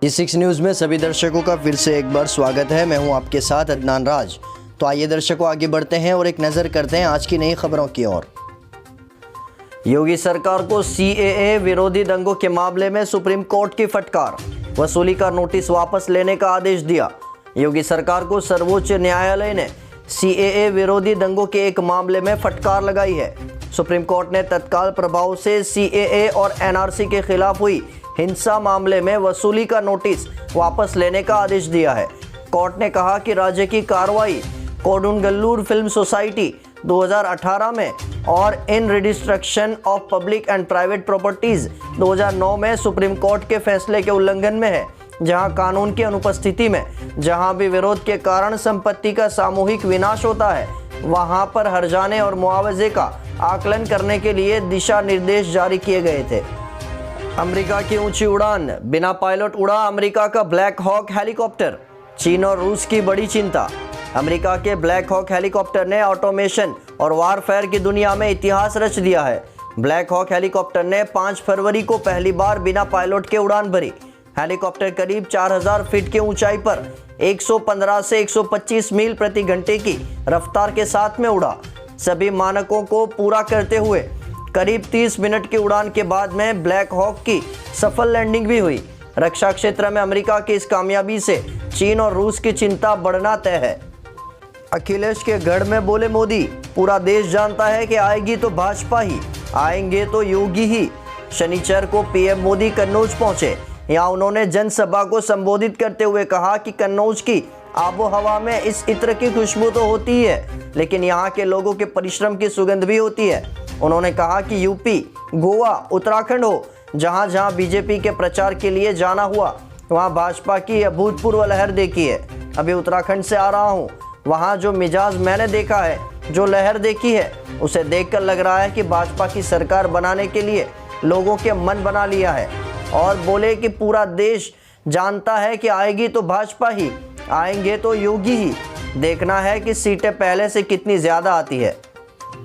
E6 news में सभी दर्शकों का फिर से एक बार स्वागत है। मैं हूं आपके साथ अदनान राज। तो आइए दर्शकों आगे बढ़ते हैं और एक नज़र करते हैं आज की नई खबरों की ओर। योगी सरकार को CAA विरोधी दंगों के मामले में सुप्रीम कोर्ट की फटकार, वसूली का नोटिस वापस लेने का आदेश दिया। योगी सरकार को सर्वोच्च न्यायालय ने CAA विरोधी दंगों के एक मामले में फटकार लगाई है। सुप्रीम कोर्ट ने तत्काल प्रभाव से CAA और NRC के खिलाफ हुई हिंसा मामले में वसूली का नोटिस वापस लेने का आदेश दिया है। कोर्ट ने कहा कि राज्य की कार्रवाई कोडुंगल्लूर फिल्म सोसाइटी 2018 में और इन redistribution of public and private properties 2009 में सुप्रीम कोर्ट के फैसले के उल्लंघन में है, जहां कानून की अनुपस्थिति में जहां भी विरोध के कारण संपत्ति का सामूहिक विनाश होता है, वहां पर हर्जाने और मुआवजे का आकलन करने के लिए दिशा निर्देश जारी किए गए थे। अमेरिका की ऊंची उड़ान, बिना पायलट उड़ा अमेरिका का ब्लैक हॉक हेलीकॉप्टर, चीन और रूस की बड़ी चिंता। अमेरिका के ब्लैक हॉक हेलीकॉप्टर ने ऑटोमेशन और वारफेयर की दुनिया में इतिहास रच दिया है। ब्लैक हॉक हेलीकॉप्टर ने 5 फरवरी को पहली बार बिना पायलट के उड़ान भरी। हेलीकॉप्टर करीब 4000 फीट की ऊंचाई पर 115 से 125 मील प्रति घंटे की रफ्तार के साथ में उड़ा। सभी मानकों को पूरा करते हुए करीब 30 मिनट की उड़ान के बाद में ब्लैक हॉक की सफल लैंडिंग भी हुई। रक्षा क्षेत्र में अमेरिका की इस कामयाबी से चीन और रूस की चिंता बढ़ना तय है। अखिलेश के गढ़ में बोले मोदी, पूरा देश जानता है कि आएगी तो भाजपा ही, आएंगे तो योगी ही। शनिचर को PM मोदी कन्नौज पहुंचे। यहाँ उन्होंने जनसभा को संबोधित करते हुए कहा कि कन्नौज की आबो हवा में इस इत्र की खुशबू तो होती ही है, लेकिन यहाँ के लोगों के परिश्रम की सुगंध भी होती है। उन्होंने कहा कि यूपी, गोवा, उत्तराखंड हो, जहाँ जहाँ बीजेपी के प्रचार के लिए जाना हुआ, वहाँ भाजपा की अभूतपूर्व लहर देखी है। अभी उत्तराखंड से आ रहा हूँ, वहाँ जो मिजाज मैंने देखा है, जो लहर देखी है, उसे देखकर लग रहा है कि भाजपा की सरकार बनाने के लिए लोगों के मन बना लिया है। और बोले कि पूरा देश जानता है कि आएगी तो भाजपा ही, आएंगे तो योगी ही। देखना है कि सीटें पहले से कितनी ज़्यादा आती है।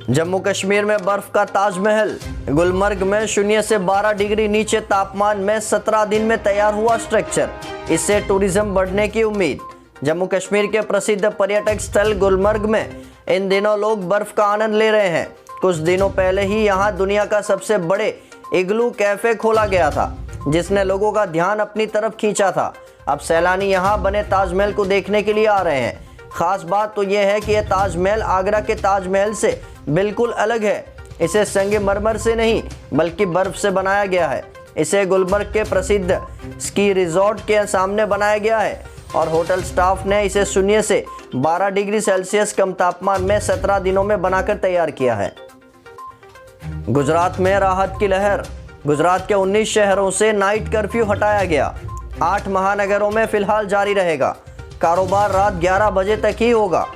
जम्मू कश्मीर में बर्फ का ताजमहल, गुलमर्ग में 0 से 12 डिग्री नीचे तापमान में 17 दिन में तैयार हुआ स्ट्रक्चर। इससे टूरिज्म बढ़ने की उम्मीद। जम्मू कश्मीर के प्रसिद्ध पर्यटक स्थल गुलमर्ग में इन दिनों लोग बर्फ का आनंद ले रहे हैं। कुछ दिनों पहले ही यहाँ दुनिया का सबसे बड़े इग्लू कैफे खोला गया था, जिसने लोगों का ध्यान अपनी तरफ खींचा था। अब सैलानी यहाँ बने ताजमहल को देखने के लिए आ रहे हैं। खास बात तो यह है कि यह ताजमहल आगरा के ताजमहल से बिल्कुल अलग है। इसे संगमरमर से नहीं बल्कि बर्फ से बनाया गया है। इसे गुलमर्ग के प्रसिद्ध स्की रिजॉर्ट के सामने बनाया गया है और होटल स्टाफ ने इसे 0 से 12 डिग्री सेल्सियस कम तापमान में 17 दिनों में बनाकर तैयार किया है। गुजरात में राहत की लहर। गुजरात के 19 शहरों से नाइट कर्फ्यू हटाया गया। 8 महानगरों में फिलहाल जारी रहेगा। कारोबार रात 11 बजे तक ही होगा।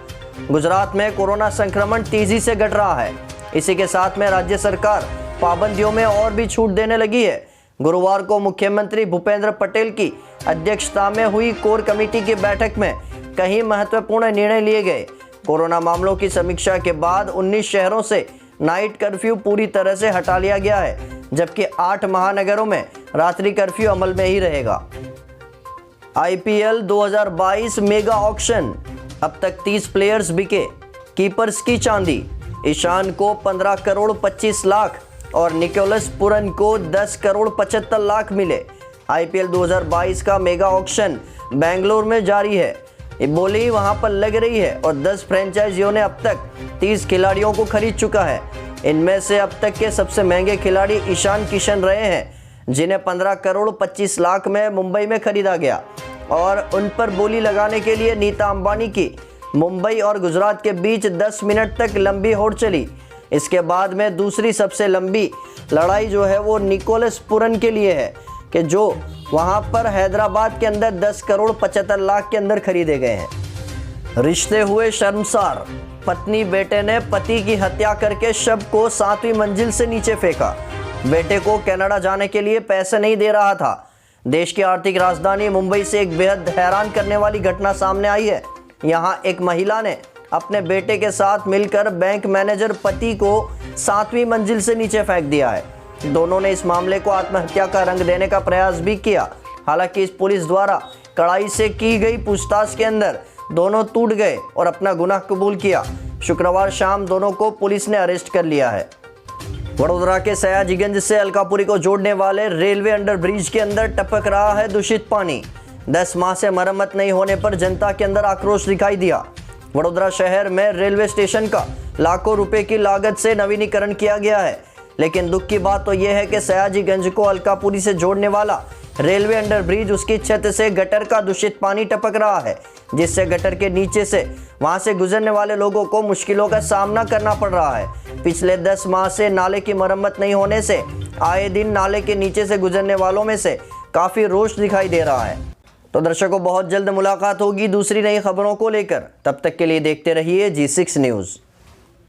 गुजरात में कोरोना संक्रमण तेजी से घट रहा है। इसी के साथ में राज्य सरकार पाबंदियों में और भी छूट देने लगी है। गुरुवार को मुख्यमंत्री भूपेंद्र पटेल की अध्यक्षता में हुई कोर कमेटी की बैठक में कई महत्वपूर्ण निर्णय लिए गए। कोरोना मामलों की समीक्षा के बाद 19 शहरों से नाइट कर्फ्यू पूरी तरह से हटा लिया गया है, जबकि 8 महानगरों में रात्रि कर्फ्यू अमल में ही रहेगा। IPL 2022 मेगा ऑक्शन, अब तक 30 प्लेयर्स बिके। कीपर्स की चांदी, ईशान को 15 करोड़ 25 लाख और निकोलस पुरन को 10 करोड़ 75 लाख मिले। IPL 2022 का मेगा ऑक्शन बेंगलुरु में जारी है। बोली वहां पर लग रही है और 10 फ्रेंचाइजियों ने अब तक 30 खिलाड़ियों को खरीद चुका है। इनमें से अब तक के सबसे महंगे खिलाड़ी ईशान किशन रहे हैं, जिन्हें 15 करोड़ 25 लाख में मुंबई में खरीदा गया और उन पर बोली लगाने के लिए नीता अंबानी की मुंबई और गुजरात के बीच 10 मिनट तक लंबी होड़ चली। इसके बाद में दूसरी सबसे लंबी लड़ाई जो है वो निकोलस पुरन के लिए है कि जो वहां पर हैदराबाद के अंदर 10 करोड़ 75 लाख के अंदर खरीदे गए हैं। रिश्ते हुए शर्मसार। पत्नी बेटे ने पति की हत्या करके शव को 7वीं मंजिल से नीचे फेंका। बेटे को कनाडा जाने के लिए पैसे नहीं दे रहा था। देश की आर्थिक राजधानी मुंबई से एक बेहद हैरान करने वाली घटना सामने आई है। यहाँ एक महिला ने अपने बेटे के साथ मिलकर बैंक मैनेजर पति को 7वीं मंजिल से नीचे फेंक दिया है। दोनों ने इस मामले को आत्महत्या का रंग देने का प्रयास भी किया, हालांकि इस पुलिस द्वारा कड़ाई से की गई पूछताछ के अंदर दोनों टूट गए और अपना गुनाह कबूल किया। शुक्रवार शाम दोनों को पुलिस ने अरेस्ट कर लिया है। वडोदरा के सयाजीगंज से अलकापुरी को जोड़ने वाले रेलवे अंडरब्रिज के अंदर टपक रहा है दूषित पानी। 10 माह से मरम्मत नहीं होने पर जनता के अंदर आक्रोश दिखाई दिया। वडोदरा शहर में रेलवे स्टेशन का लाखों रुपए की लागत से नवीनीकरण किया गया है, लेकिन दुख की बात तो यह है कि सयाजीगंज को अलकापुरी से जोड़ने वाला रेलवे अंडरब्रिज, उसकी छत से गटर का दूषित पानी टपक रहा है, जिससे गटर के नीचे से वहां से गुजरने वाले लोगों को मुश्किलों का सामना करना पड़ रहा है। पिछले 10 माह से नाले की मरम्मत नहीं होने से आए दिन नाले के नीचे से गुजरने वालों में से काफ़ी रोष दिखाई दे रहा है। तो दर्शकों, बहुत जल्द मुलाकात होगी दूसरी नई खबरों को लेकर। तब तक के लिए देखते रहिए G6 न्यूज़।